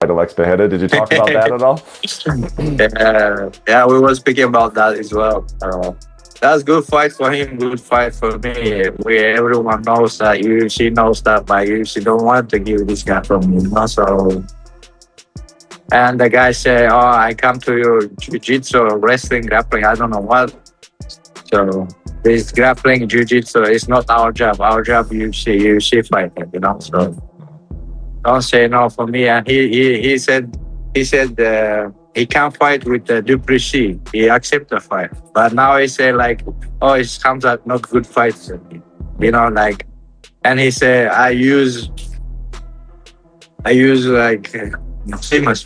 Alex Pereira. Did you talk about that at all? Yeah, we were speaking about that as well. That's good fight for him, good fight for me. Everyone knows that UFC knows that, but UFC don't want to give this guy from me, So, and the guy say, "Oh, I come to your jiu-jitsu, wrestling, grappling. I don't know what." So this grappling, jiu-jitsu is not our job. Our job, UFC fighting, So don't say no for me. And he said he can't fight with Duplessis. He accept the fight, but now he say like, "Oh, it's Khamzat not good fight." And he say I use like famous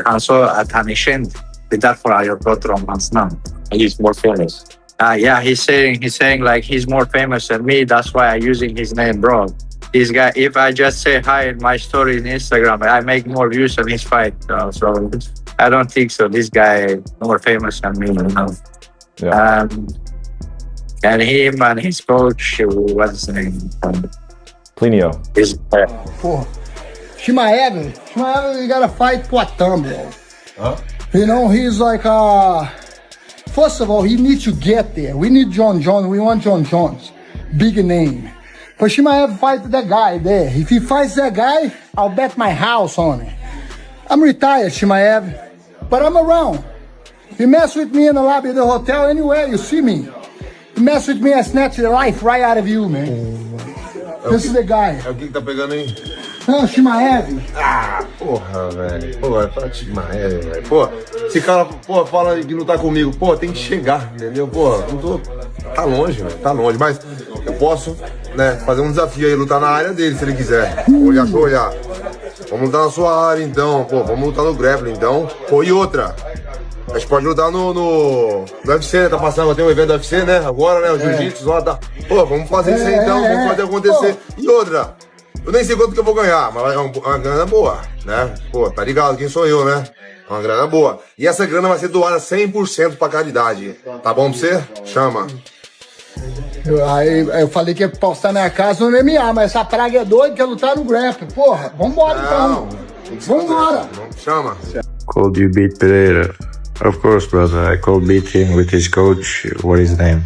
also attention. That's for your performance now. He's more famous. Yeah, he's saying like he's more famous than me. That's why I'm using his name, bro. This guy, if I just say hi in my story in Instagram, I make more views on his fight. So I don't think so. This guy more famous than me, Yeah. And him and his coach, what's his name? Plinio. Porra. Chimaev, you gotta fight Poitin, bro. Huh? He's like, first of all, he needs to get there. We need John Jones. We want John Jones. Big name. But Chimaev fight that guy there. If he fights that guy, I'll bet my house on it. I'm retired, Chimaev, but I'm around. You mess with me in the lobby of the hotel, anywhere you see me. You mess with me, I snatch the life right out of you, man. This is the guy. É o que tá pegando aí? Não, Chimaev. Ah, porra, velho. Pô, vai falar de Chimaev, velho. Pô, esse cara, pô, fala que não tá comigo. Pô, tem que chegar, entendeu? Pô, não tô... Tá longe, velho. Tá longe. Mas eu posso, né, fazer um desafio aí, lutar na área dele, se ele quiser. Olhar. Vamos lutar na sua área, então. Pô, vamos lutar no grappling, então. Pô, e outra. A gente pode lutar no UFC, né? Tá passando, tem um evento do UFC, né? Agora, né? O jiu-jitsu lá tá. Pô, vamos fazer isso aí então, vamos fazer acontecer. E outra, eu nem sei quanto que eu vou ganhar, mas é uma grana boa, né? Pô, tá ligado? Quem sou eu, né? Uma grana boa. E essa grana vai ser doada 100% pra caridade. Tá bom pra você? Chama. Aí eu falei que ia postar minha casa no MMA, mas essa praga é doida, quer lutar no grappling. Porra, vambora então. Vambora. Chama. Could you beat Pereira? Of course, brother. I could beat him with his coach. What is his name?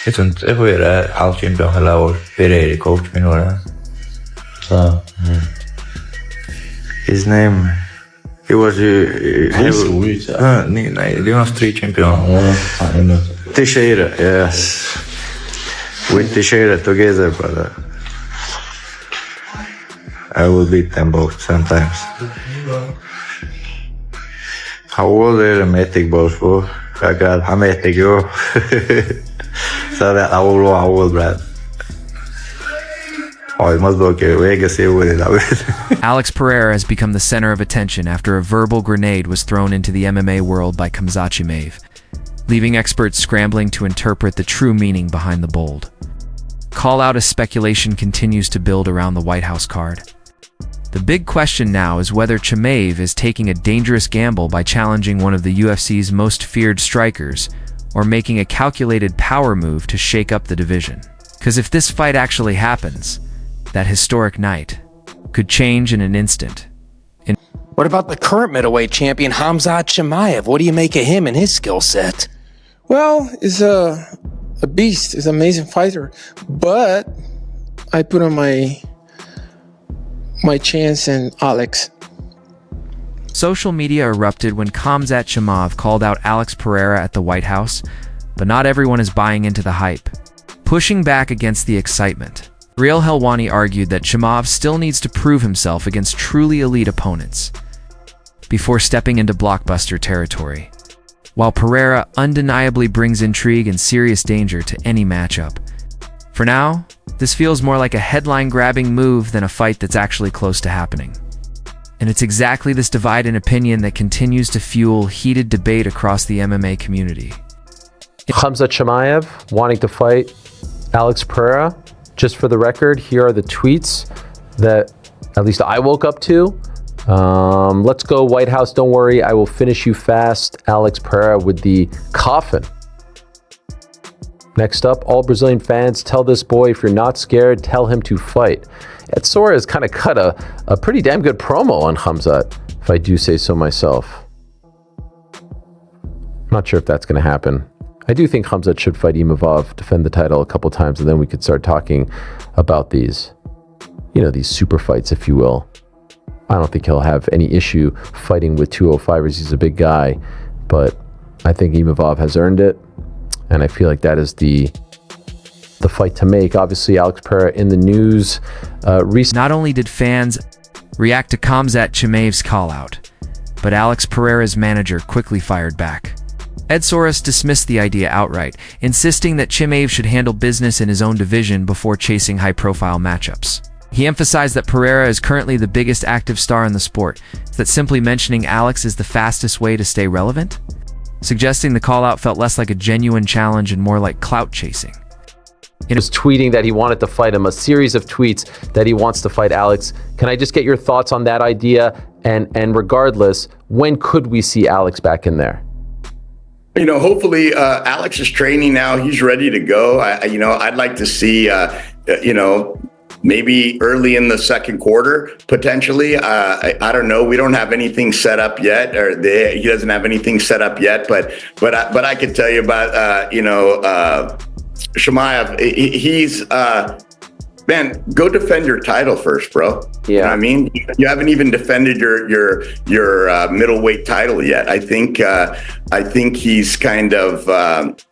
Jag tror inte Pereira är alltid hela år. Pereira coach min år. Så. His name. He was nej, det var street champion. Teixeira, yes. With Teixeira together, brother. I will beat them both sometimes. How old are the Matic boys, bro? I got Hametic, yo. So that how old, Brad? Oh, it must be okay. We can see what it is. Alex Pereira has become the center of attention after a verbal grenade was thrown into the MMA world by Khamzat Chimaev, leaving experts scrambling to interpret the true meaning behind the bold. Call-out as speculation continues to build around the White House card. The big question now is whether Chimaev is taking a dangerous gamble by challenging one of the UFC's most feared strikers, or making a calculated power move to shake up the division. Because if this fight actually happens, that historic night could change in an instant. What about the current middleweight champion, Khamzat Chimaev? What do you make of him and his skill set? Well, he's a beast. He's an amazing fighter. But I put on my chance in Alex. Social media erupted when Khamzat Chimaev called out Alex Pereira at the White House, but not everyone is buying into the hype. Pushing back against the excitement, Real Helwani argued that Chimaev still needs to prove himself against truly elite opponents before stepping into blockbuster territory, while Pereira undeniably brings intrigue and serious danger to any matchup. For now, this feels more like a headline-grabbing move than a fight that's actually close to happening. And it's exactly this divide in opinion that continues to fuel heated debate across the MMA community. Khamzat Chimaev wanting to fight Alex Pereira. Just for the record, here are the tweets that at least I woke up to. Let's go, White House, don't worry, I will finish you fast. Alex Pereira with the coffin. Next up, all Brazilian fans, tell this boy if you're not scared, tell him to fight. Ed Soares has kind of cut a pretty damn good promo on Khamzat, if I do say so myself. I'm not sure if that's going to happen. I do think Khamzat should fight Imavov, defend the title a couple times, and then we could start talking about these, you know, these super fights, if you will. I don't think he'll have any issue fighting with 205ers. He's a big guy, but I think Imavov has earned it, and I feel like that is the fight to make. Obviously, Alex Pereira in the news recently. Not only did fans react to Khamzat Chimaev's call-out, but Alex Pereira's manager quickly fired back. Ed Soares dismissed the idea outright, insisting that Chimaev should handle business in his own division before chasing high-profile matchups. He emphasized that Pereira is currently the biggest active star in the sport, that simply mentioning Alex is the fastest way to stay relevant, suggesting the call-out felt less like a genuine challenge and more like clout chasing. He was tweeting that he wanted to fight him, a series of tweets that he wants to fight Alex. Can I just get your thoughts on that idea? And regardless, when could we see Alex back in there? You know, hopefully Alex is training now. He's ready to go. I'd like to see, maybe early in the second quarter, potentially. I don't know. We don't have anything set up yet, or he doesn't have anything set up yet. But I could tell you about, Chimaev. He's man, go defend your title first, bro. Yeah. You know what I mean? You haven't even defended your middleweight title yet. I think he's kind of,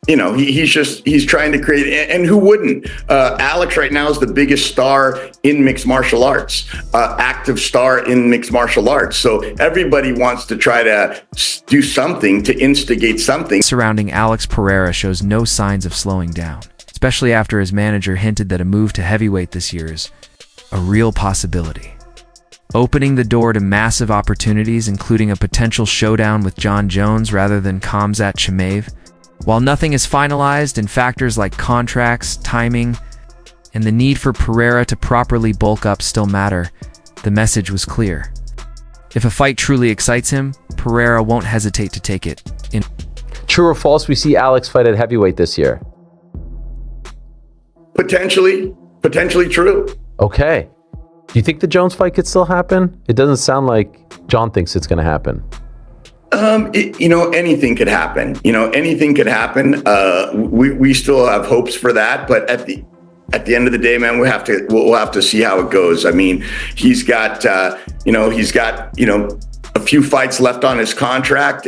he's trying to create, and who wouldn't? Alex right now is the biggest star in mixed martial arts, active star in mixed martial arts. So everybody wants to try to do something to instigate something. Surrounding Alex Pereira shows no signs of slowing down, especially after his manager hinted that a move to heavyweight this year is a real possibility, opening the door to massive opportunities, including a potential showdown with John Jones rather than Khamzat Chimaev. While nothing is finalized and factors like contracts, timing, and the need for Pereira to properly bulk up still matter, the message was clear. If a fight truly excites him, Pereira won't hesitate to take it. True or false, we see Alex fight at heavyweight this year? Potentially true. Okay. Do you think the Jones fight could still happen? It doesn't sound like John thinks it's going to happen. Anything could happen. Anything could happen. We still have hopes for that, but at the end of the day, man, we'll have to see how it goes. I mean, he's got a few fights left on his contract,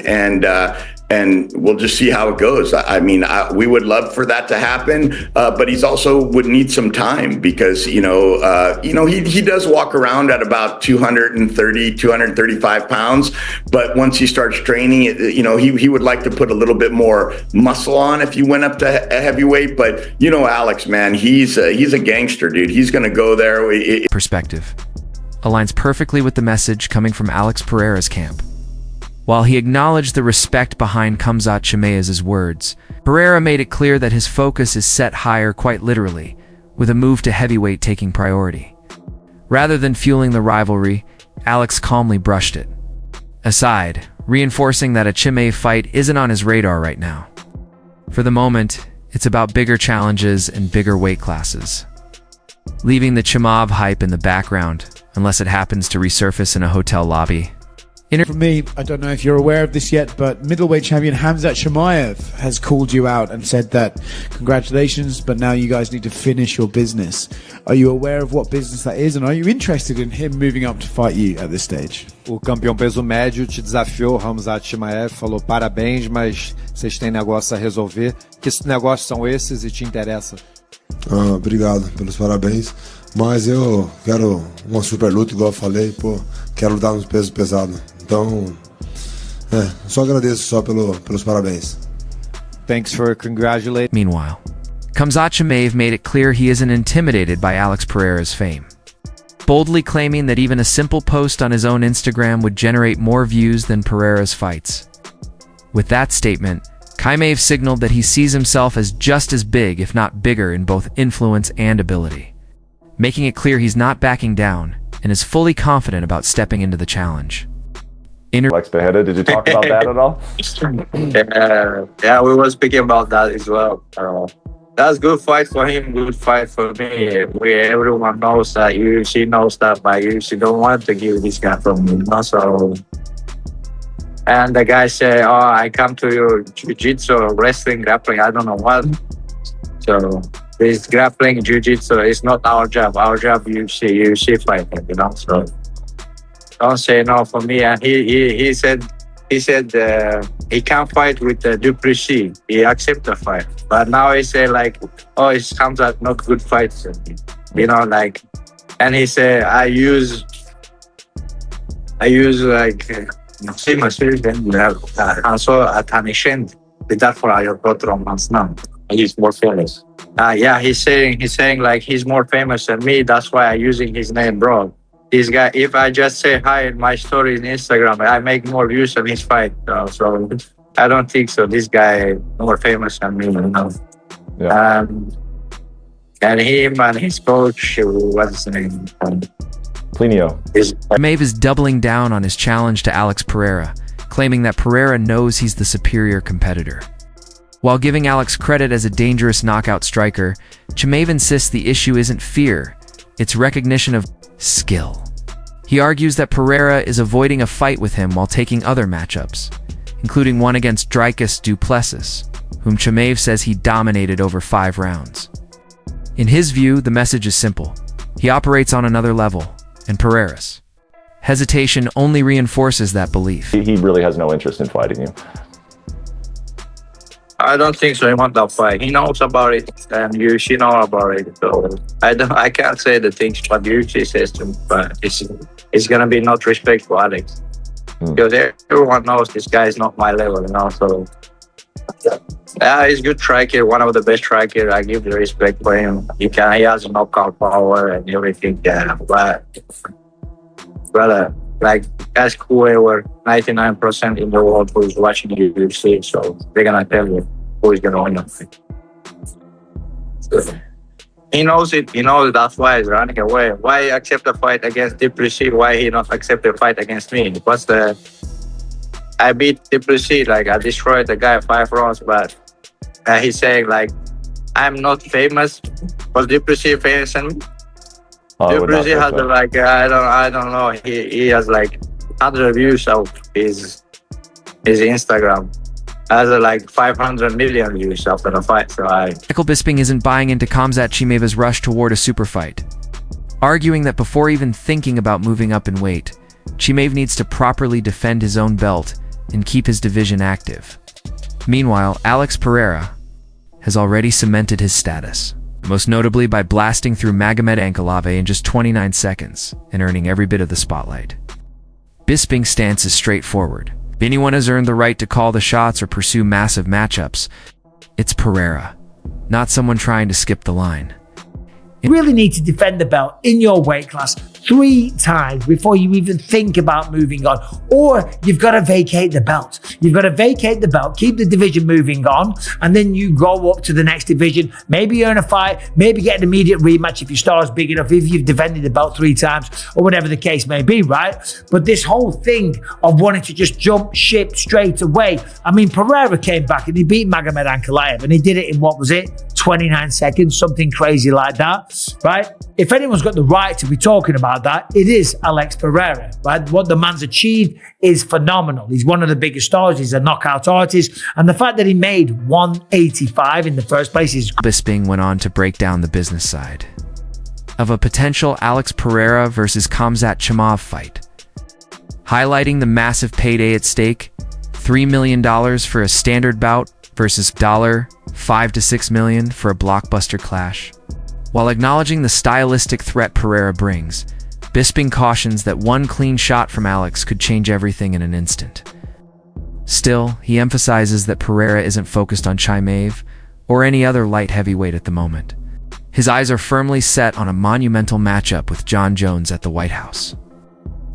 and we'll just see how it goes. I mean, we would love for that to happen, but he's also would need some time because, he does walk around at about 230, 235 pounds. But once he starts training, he would like to put a little bit more muscle on if you went up to a heavyweight. But, Alex, man, he's a gangster, dude. He's going to go there. Perspective aligns perfectly with the message coming from Alex Pereira's camp. While he acknowledged the respect behind Khamzat Chimaev's words, Pereira made it clear that his focus is set higher quite literally, with a move to heavyweight taking priority. Rather than fueling the rivalry, Alex calmly brushed it aside, reinforcing that a Chimaev fight isn't on his radar right now. For the moment, it's about bigger challenges and bigger weight classes, leaving the Chimaev hype in the background unless it happens to resurface in a hotel lobby. For me, I don't know if you're aware of this yet, but middleweight champion Khamzat Chimaev has called you out and said that congratulations, but now you guys need to finish your business. Are you aware of what business that is, and are you interested in him moving up to fight you at this stage? O campeão peso médio te desafiou, Khamzat Chimaev, falou parabéns, mas vocês têm negócio a resolver. Que negócios são esses e te interessa? Obrigado pelos parabéns, mas eu quero uma super luta, igual eu falei, quero lutar nos pesos pesados. Então, só agradeço só pelos parabéns. Thanks for congratulating. Meanwhile, Khamzat Chimaev made it clear he isn't intimidated by Alex Pereira's fame, boldly claiming that even a simple post on his own Instagram would generate more views than Pereira's fights. With that statement, Chimaev signaled that he sees himself as just as big, if not bigger, in both influence and ability, making it clear he's not backing down and is fully confident about stepping into the challenge. Alex Pereira, did you talk about that at all? Yeah, we were speaking about that as well. That's good fight for him, good fight for me. Everyone knows that UFC knows that, but UFC don't want to give this guy from me. So, and the guy say, "Oh, I come to your jiu-jitsu, wrestling, grappling. I don't know what." So this grappling, jiu-jitsu is not our job. Our job, UFC fighting. So don't say no for me. And he said he can't fight with Duplessis. He accept the fight, but now he say like, "Oh, it comes out not good fights." And he say I use like. Also attention without for your performance now. He's more famous. Yeah, he's saying like he's more famous than me. That's why I'm using his name, bro. This guy, if I just say hi in my story in Instagram, I make more views on his fight. So I don't think so. This guy more famous than me, Yeah. And him and his coach, what's his name? Plinio. Chimaev is doubling down on his challenge to Alex Pereira, claiming that Pereira knows he's the superior competitor. While giving Alex credit as a dangerous knockout striker, Chimaev insists the issue isn't fear, it's recognition of skill. He argues that Pereira is avoiding a fight with him while taking other matchups, including one against Dricus du Plessis, whom Chimaev says he dominated over 5 rounds. In his view, the message is simple. He operates on another level, and Pereira's hesitation only reinforces that belief. He really has no interest in fighting you. I don't think so. He wants that fight. He knows about it, and UFC know about it. So I can't say the things what UFC says to me, but it's gonna be not respect for Alex because everyone knows this guy is not my level, So yeah, he's a good striker, one of the best strikers. I give the respect for him. He has knockout power and everything. Yeah, but brother, like ask whoever 99% in the world who's watching UFC, so they're gonna tell you who is gonna win the fight. He knows it. He knows that's why he's running away. Why accept a fight against Duplessis? Why he not accept a fight against me? I beat Duplessis, like I destroyed the guy 5 rounds, but he's saying like I'm not famous. Was Duplessis famous than me? Duplessis has like I don't know. He has like 100 views of his Instagram. Has like 500 million views after the fight. So Michael Bisping isn't buying into Khamzat Chimaev's rush toward a super fight, arguing that before even thinking about moving up in weight, Chimaev needs to properly defend his own belt and keep his division active. Meanwhile, Alex Pereira has already cemented his status, most notably by blasting through Magomed Ankalaev in just 29 seconds and earning every bit of the spotlight. Bisping's stance is straightforward. If anyone has earned the right to call the shots or pursue massive matchups, it's Pereira, not someone trying to skip the line. You really need to defend the belt in your weight class 3 times before you even think about moving on, or you've got to vacate the belt. You've got to vacate the belt, keep the division moving on, and then you go up to the next division. Maybe earn a fight, maybe get an immediate rematch if your star is big enough, if you've defended the belt 3 times, or whatever the case may be, right? But this whole thing of wanting to just jump ship straight away, I mean, Pereira came back and he beat Magomed Ankalaev, and he did it in, 29 seconds, something crazy like that, right? If anyone's got the right to be talking about that, it is Alex Pereira, right? What the man's achieved is phenomenal. He's one of the biggest stars. He's a knockout artist. And the fact that he made 185 in the first place is... Bisping went on to break down the business side of a potential Alex Pereira versus Khamzat Chimaev fight, highlighting the massive payday at stake, $3 million for a standard bout versus $5 to $6 million for a blockbuster clash. While acknowledging the stylistic threat Pereira brings, Bisping cautions that one clean shot from Alex could change everything in an instant. Still, he emphasizes that Pereira isn't focused on Chimaev or any other light heavyweight at the moment. His eyes are firmly set on a monumental matchup with Jon Jones at the White House.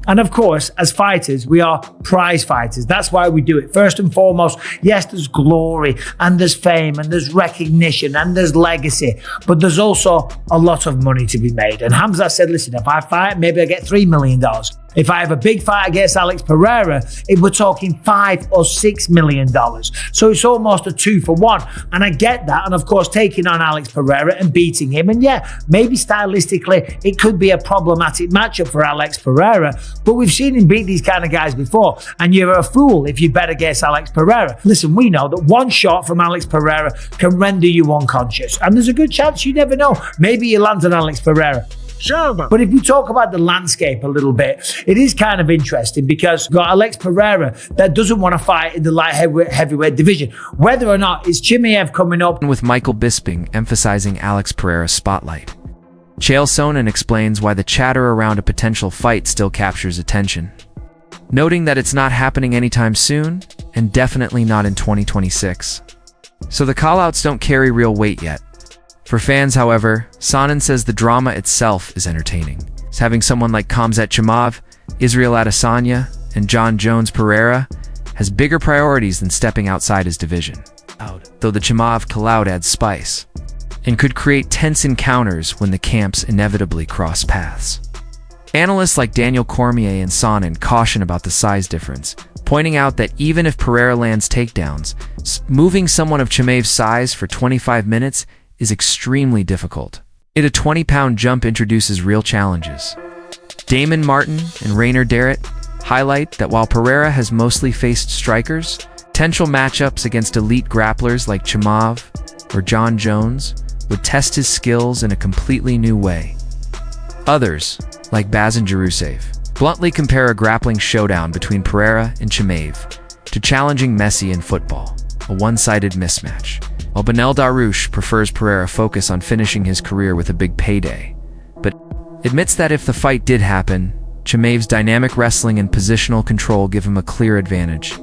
And of course, as fighters, we are prize fighters. That's why we do it. First and foremost, yes, there's glory and there's fame and there's recognition and there's legacy, but there's also a lot of money to be made. And Khamzat said, listen, if I fight, maybe I get $3 million. If I have a big fight against Alex Pereira, we're talking $5 or $6 million. So it's almost a 2-for-1. And I get that. And of course, taking on Alex Pereira and beating him. And yeah, maybe stylistically, it could be a problematic matchup for Alex Pereira. But we've seen him beat these kind of guys before. And you're a fool if you bet against Alex Pereira. Listen, we know that one shot from Alex Pereira can render you unconscious. And there's a good chance, you never know. Maybe you land on Alex Pereira. Sure, but if we talk about the landscape a little bit, it is kind of interesting because you've got Alex Pereira that doesn't want to fight in the light heavyweight division. Whether or not it's Chimaev coming up. With Michael Bisping emphasizing Alex Pereira's spotlight. Chael Sonnen explains why the chatter around a potential fight still captures attention, noting that it's not happening anytime soon and definitely not in 2026. So the callouts don't carry real weight yet. For fans, however, Sonnen says the drama itself is entertaining. As having someone like Khamzat Chimaev, Israel Adesanya, and John Jones Pereira has bigger priorities than stepping outside his division. Though the Chimaev callout adds spice, and could create tense encounters when the camps inevitably cross paths. Analysts like Daniel Cormier and Sonnen caution about the size difference, pointing out that even if Pereira lands takedowns, moving someone of Chimaev's size for 25 minutes is extremely difficult. A 20-pound jump introduces real challenges. Damon Martin and Rainer Darrett highlight that while Pereira has mostly faced strikers, potential matchups against elite grapplers like Chimaev or John Jones would test his skills in a completely new way. Others, like Bazin Jerusev, bluntly compare a grappling showdown between Pereira and Chimaev to challenging Messi in football, a one-sided mismatch, while Benel Darouche prefers Pereira focus on finishing his career with a big payday, but admits that if the fight did happen, Chimaev's dynamic wrestling and positional control give him a clear advantage.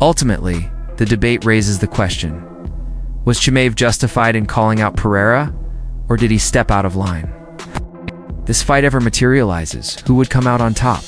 Ultimately, the debate raises the question, was Chimaev justified in calling out Pereira, or did he step out of line? This fight ever materializes, who would come out on top?